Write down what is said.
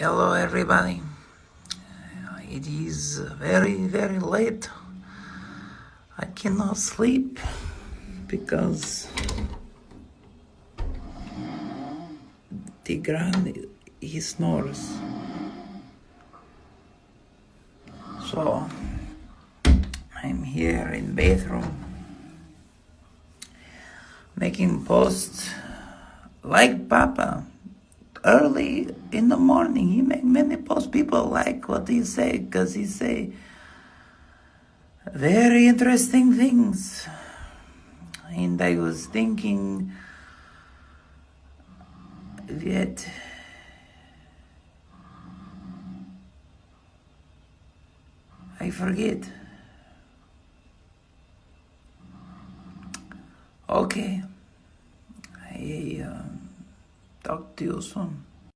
Hello, everybody. It is very, very late. I cannot sleep because Tigran he snores. So I'm here in bathroom making posts like Papa. Early in the morning, he make many posts. People like what he say because he say very interesting things. And I was thinking that I forget. Okay, I talk to you soon.